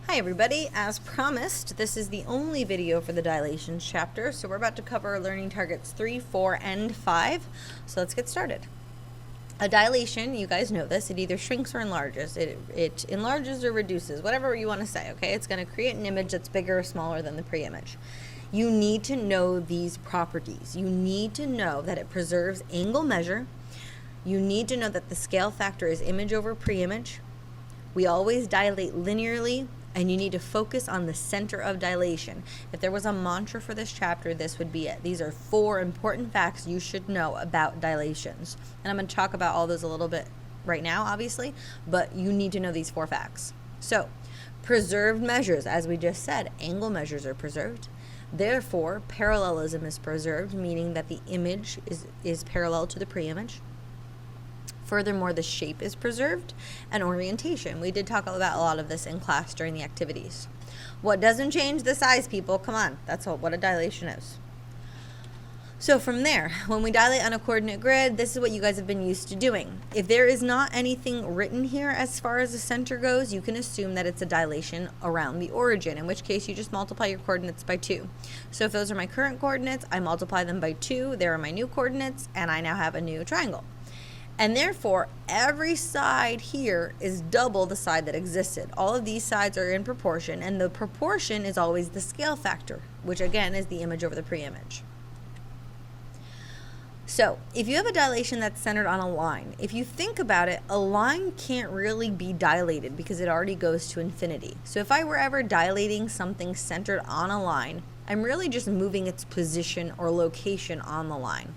Hi everybody, as promised, this is the only video for the dilations chapter, so we're about to cover learning targets 3, 4, and 5, so let's get started. A dilation, you guys know this, it either shrinks or enlarges. It enlarges or reduces, whatever you want to say, okay? It's going to create an image that's bigger or smaller than the pre-image. You need to know these properties. You need to know that it preserves angle measure. You need to know that the scale factor is image over pre-image. We always dilate linearly, and you need to focus on the center of dilation. If there was a mantra for this chapter, this would be it. These are 4 important facts you should know about dilations. And I'm going to talk about all those a little bit right now, obviously, but you need to know these 4 facts. So, preserved measures, as we just said, angle measures are preserved. Therefore, parallelism is preserved, meaning that the image is parallel to the pre-image. Furthermore, the shape is preserved, and orientation. We did talk about a lot of this in class during the activities. What doesn't change? The size, people. Come on. That's what a dilation is. So from there, when we dilate on a coordinate grid, this is what you guys have been used to doing. If there is not anything written here as far as the center goes, you can assume that it's a dilation around the origin, in which case you just multiply your coordinates by 2. So if those are my current coordinates, I multiply them by 2. There are my new coordinates, and I now have a new triangle. And therefore, every side here is double the side that existed. All of these sides are in proportion, and the proportion is always the scale factor, which again is the image over the pre-image. So, if you have a dilation that's centered on a line, if you think about it, a line can't really be dilated because it already goes to infinity. So if I were ever dilating something centered on a line, I'm really just moving its position or location on the line.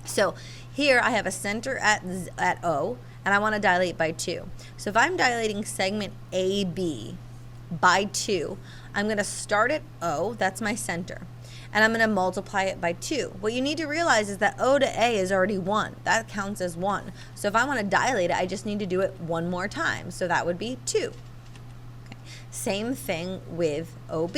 So here I have a center at O, and I want to dilate by 2. So if I'm dilating segment AB by 2, I'm going to start at O, that's my center, and I'm going to multiply it by 2. What you need to realize is that O to A is already 1. That counts as 1. So if I want to dilate it, I just need to do it one more time. So that would be 2. Okay. Same thing with OB.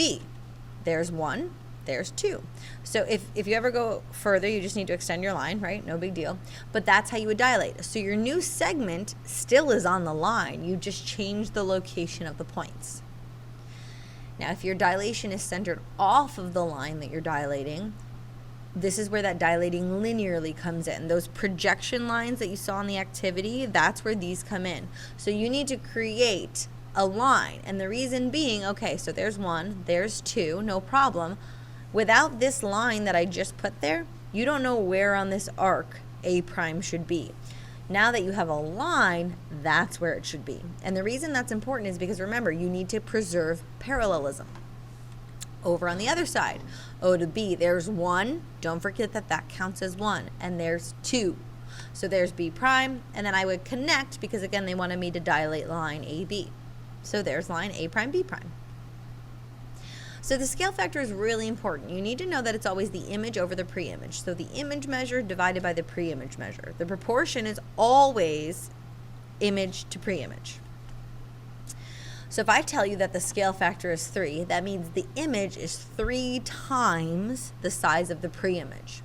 There's 1. There's 2. So if you ever go further, you just need to extend your line, right? No big deal. But that's how you would dilate. So your new segment still is on the line. You just change the location of the points. Now, if your dilation is centered off of the line that you're dilating, this is where that dilating linearly comes in. Those projection lines that you saw in the activity, that's where these come in. So you need to create a line. And the reason being, okay, so there's 1, there's 2, no problem. Without this line that I just put there, you don't know where on this arc A prime should be. Now that you have a line, that's where it should be. And the reason that's important is because, remember, you need to preserve parallelism. Over on the other side, O to B, there's 1. Don't forget that that counts as 1. And there's 2. So there's B prime, and then I would connect because, again, they wanted me to dilate line AB. So there's line A prime, B prime. So the scale factor is really important. You need to know that it's always the image over the pre-image. So the image measure divided by the pre-image measure. The proportion is always image to pre-image. So if I tell you that the scale factor is 3, that means the image is 3 times the size of the pre-image.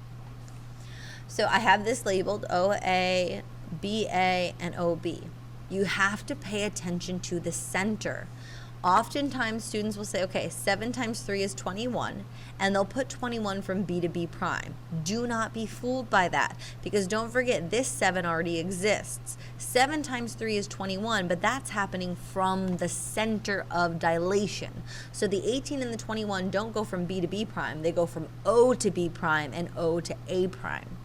So I have this labeled OA, BA, and OB. You have to pay attention to the center. Oftentimes students will say, okay, 7 times 3 is 21, and they'll put 21 from B to B prime. Do not be fooled by that, because don't forget, this 7 already exists. 7 times 3 is 21, but that's happening from the center of dilation. So the 18 and the 21 don't go from B to B prime, they go from O to B prime and O to A prime.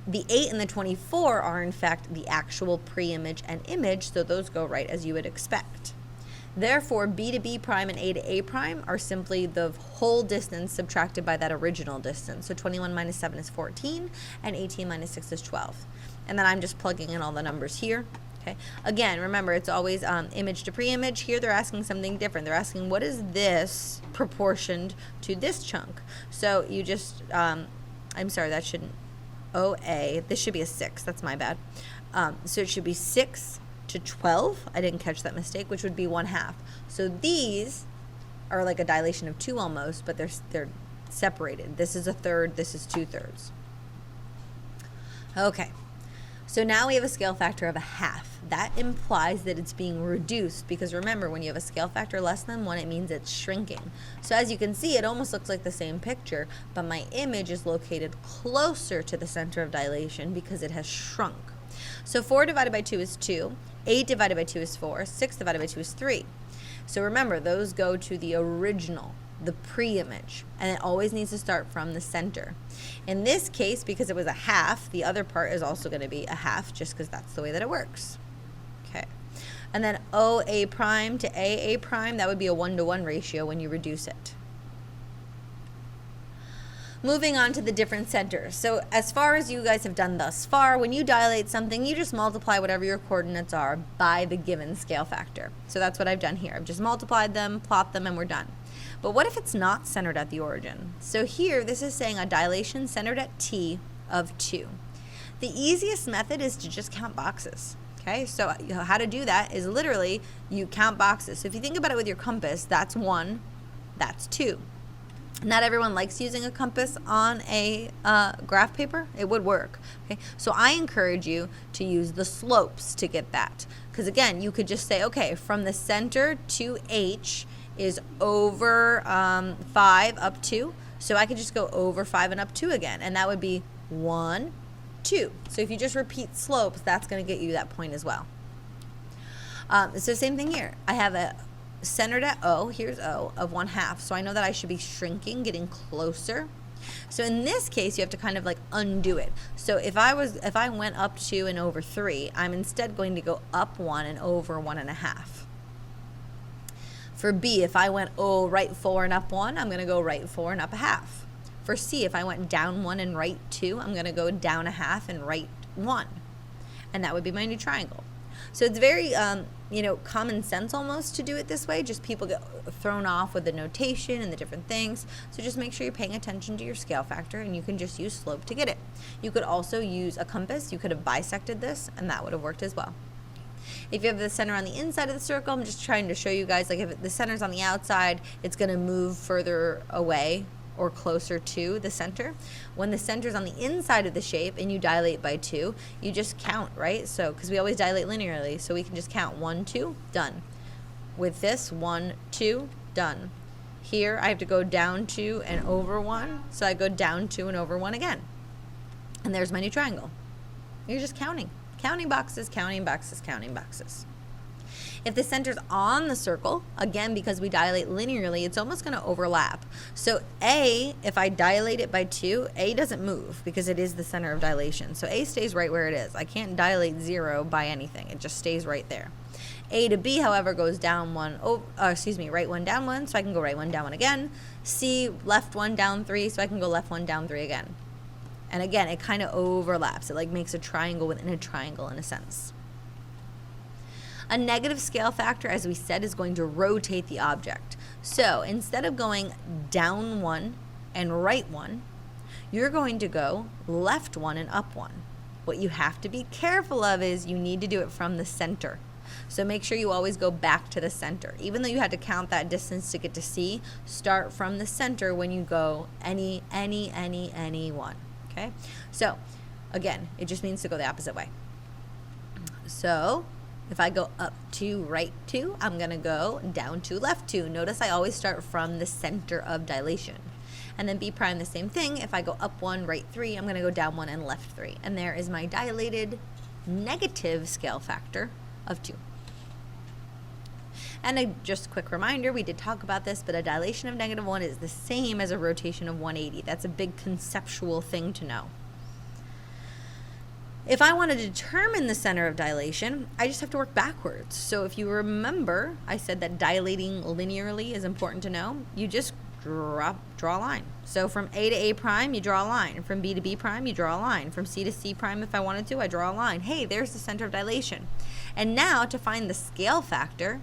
The 8 and the 24 are, in fact, the actual pre-image and image, so those go right as you would expect. Therefore, B to B prime and A to A prime are simply the whole distance subtracted by that original distance. So 21 minus 7 is 14, and 18 minus 6 is 12. And then I'm just plugging in all the numbers here. Okay. Again, remember, it's always image to pre-image. Here they're asking something different. They're asking, what is this proportioned to this chunk? So you just, I'm sorry, that shouldn't, OA, this should be a 6. That's my bad. So it should be 6 to 12. I didn't catch that mistake, which would be 1/2. So these are like a dilation of 2 almost, but they're separated. This is 1/3, this is 2/3. Okay. So now we have a scale factor of a half. That implies that it's being reduced, because remember, when you have a scale factor less than 1, it means it's shrinking. So as you can see, it almost looks like the same picture, but my image is located closer to the center of dilation because it has shrunk. So 4 divided by 2 is 2, 8 divided by 2 is 4, 6 divided by 2 is 3. So remember, those go to the original, the pre-image, and it always needs to start from the center. In this case, because it was a half, the other part is also going to be a half, just because that's the way that it works. Okay. And then OA prime to AA prime, that would be a 1-to-1 ratio when you reduce it. Moving on to the different centers. So as far as you guys have done thus far, when you dilate something, you just multiply whatever your coordinates are by the given scale factor. So that's what I've done here. I've just multiplied them, plot them, and we're done. But what if it's not centered at the origin? So here, this is saying a dilation centered at T of 2. The easiest method is to just count boxes. Okay, so how to do that is literally you count boxes. So if you think about it with your compass, that's 1, that's 2. Not everyone likes using a compass on a graph paper. It would work. Okay, so I encourage you to use the slopes to get that. Because again, you could just say, okay, from the center to H is over 5 up 2. So I could just go over 5 and up 2 again. And that would be 1, 2. So if you just repeat slopes, that's going to get you that point as well. So same thing here. I have a centered at O, here's O, of 1/2. So I know that I should be shrinking, getting closer. So in this case, you have to kind of like undo it. So if I went up 2 and over 3, I'm instead going to go up 1 and over 1.5. For B, if I went right 4 and up 1, I'm going to go right 4 and up 1/2. For C, if I went down 1 and right 2, I'm going to go down 1/2 and right 1. And that would be my new triangle. So it's very, common sense almost to do it this way. Just people get thrown off with the notation and the different things. So just make sure you're paying attention to your scale factor, and you can just use slope to get it. You could also use a compass. You could have bisected this, and that would have worked as well. If you have the center on the inside of the circle, I'm just trying to show you guys, like if the center's on the outside, it's going to move further away or closer to the center. When the center's on the inside of the shape and you dilate by 2, you just count, right? So, because we always dilate linearly, so we can just count 1, 2, done. With this, 1, 2, done. Here, I have to go down 2 and over 1, so I go down 2 and over 1 again. And there's my new triangle. You're just counting. Counting boxes, counting boxes, counting boxes. If the center's on the circle, again, because we dilate linearly, it's almost going to overlap. So A, if I dilate it by 2, A doesn't move because it is the center of dilation. So A stays right where it is. I can't dilate 0 by anything. It just stays right there. A to B, however, goes down 1, right 1, down 1, so I can go right 1, down 1 again. C, left 1, down 3, so I can go left 1, down 3 again. And again, it kind of overlaps. It like makes a triangle within a triangle in a sense. A negative scale factor, as we said, is going to rotate the object. So instead of going down 1 and right 1, you're going to go left 1 and up 1. What you have to be careful of is you need to do it from the center. So make sure you always go back to the center. Even though you had to count that distance to get to C, start from the center when you go any one. Okay? So again, it just means to go the opposite way. So if I go up 2, right 2, I'm going to go down 2, left 2. Notice I always start from the center of dilation. And then B prime, the same thing. If I go up 1, right 3, I'm going to go down 1 and left 3. And there is my dilated negative scale factor of 2. And just a quick reminder, we did talk about this, but a dilation of -1 is the same as a rotation of 180. That's a big conceptual thing to know. If I want to determine the center of dilation, I just have to work backwards. So if you remember, I said that dilating linearly is important to know. You just draw a line. So from A to A prime, you draw a line. From B to B prime, you draw a line. From C to C prime, if I wanted to, I draw a line. Hey, there's the center of dilation. And now to find the scale factor,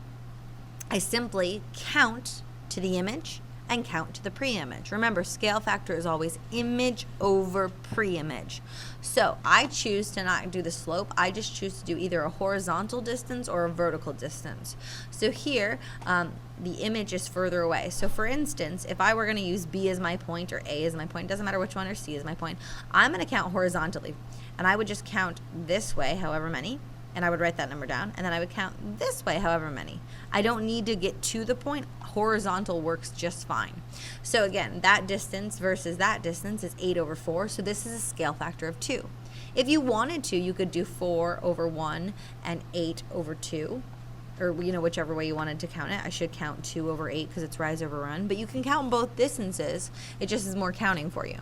I simply count to the image and count to the pre-image. Remember, scale factor is always image over pre-image. So I choose to not do the slope. I just choose to do either a horizontal distance or a vertical distance. So here, the image is further away. So for instance, if I were going to use B as my point or A as my point, doesn't matter which one, or C as my point, I'm going to count horizontally. And I would just count this way, however many, and I would write that number down, and then I would count this way, however many. I don't need to get to the point. Horizontal works just fine. So again, that distance versus that distance is 8 over 4, so this is a scale factor of 2. If you wanted to, you could do 4 over 1 and 8 over 2, or whichever way you wanted to count it. I should count 2 over 8 because it's rise over run, but you can count both distances. It just is more counting for you.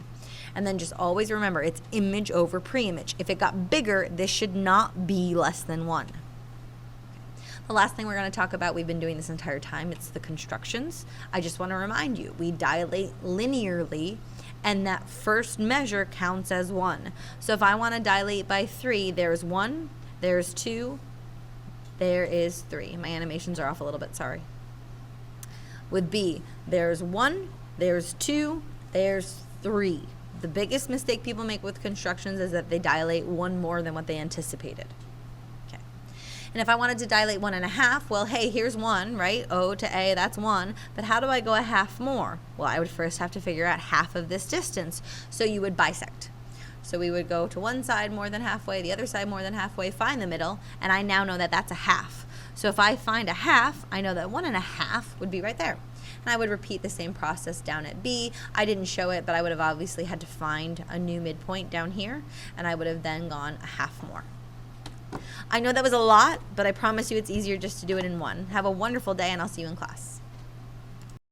And then just always remember, it's image over pre-image. If it got bigger, this should not be less than 1. The last thing we're going to talk about, we've been doing this entire time, it's the constructions. I just want to remind you, we dilate linearly, and that first measure counts as 1. So if I want to dilate by 3, there's 1, there's 2, there is 3. My animations are off a little bit, sorry. With B, there's 1, there's 2, there's 3. The biggest mistake people make with constructions is that they dilate 1 more than what they anticipated. Okay. And if I wanted to dilate 1.5, well, hey, here's 1, right? O to A, that's 1. But how do I go a half more? Well, I would first have to figure out half of this distance. So you would bisect. So we would go to one side more than halfway, the other side more than halfway, find the middle, and I now know that that's a half. So if I find a half, I know that 1.5 would be right there. And I would repeat the same process down at B. I didn't show it, but I would have obviously had to find a new midpoint down here, and I would have then gone a half more. I know that was a lot, but I promise you it's easier just to do it in one. Have a wonderful day, and I'll see you in class.